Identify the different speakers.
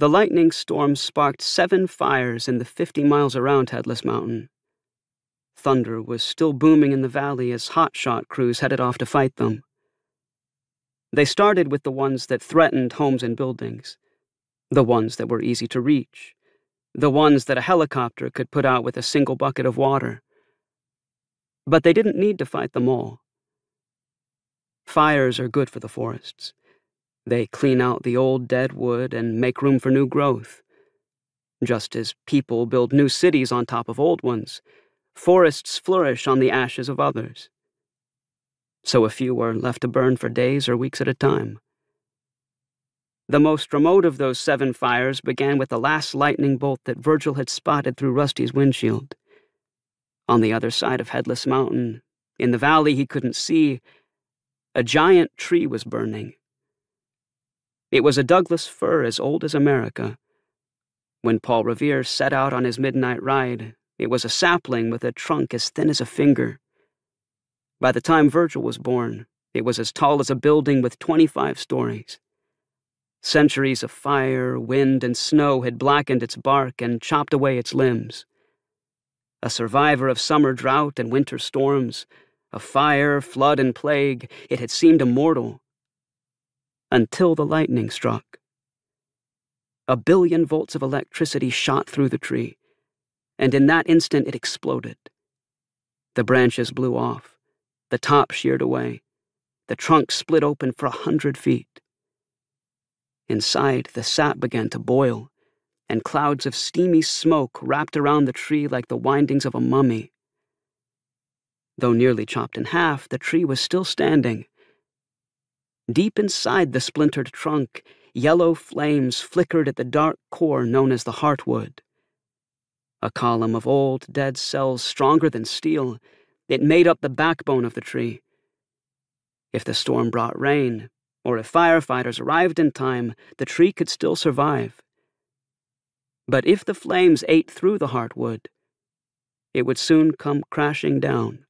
Speaker 1: The lightning storm sparked 7 fires in the 50 miles around Headless Mountain. Thunder was still booming in the valley as hotshot crews headed off to fight them. They started with the ones that threatened homes and buildings, the ones that were easy to reach, the ones that a helicopter could put out with a single bucket of water. But they didn't need to fight them all. Fires are good for the forests. They clean out the old dead wood and make room for new growth. Just as people build new cities on top of old ones, forests flourish on the ashes of others. So a few are left to burn for days or weeks at a time. The most remote of those 7 fires began with the last lightning bolt that Virgil had spotted through Rusty's windshield. On the other side of Headless Mountain, in the valley he couldn't see, a giant tree was burning. It was a Douglas fir as old as America. When Paul Revere set out on his midnight ride, it was a sapling with a trunk as thin as a finger. By the time Virgil was born, it was as tall as a building with 25 stories. Centuries of fire, wind, and snow had blackened its bark and chopped away its limbs. A survivor of summer drought and winter storms, of fire, flood, and plague, it had seemed immortal. Until the lightning struck. 1 billion volts of electricity shot through the tree, and in that instant it exploded. The branches blew off, the top sheared away, the trunk split open for 100 feet. Inside, the sap began to boil, and clouds of steamy smoke wrapped around the tree like the windings of a mummy. Though nearly chopped in half, the tree was still standing. Deep inside the splintered trunk, yellow flames flickered at the dark core known as the heartwood. A column of old, dead cells stronger than steel, it made up the backbone of the tree. If the storm brought rain, or if firefighters arrived in time, the tree could still survive. But if the flames ate through the heartwood, it would soon come crashing down.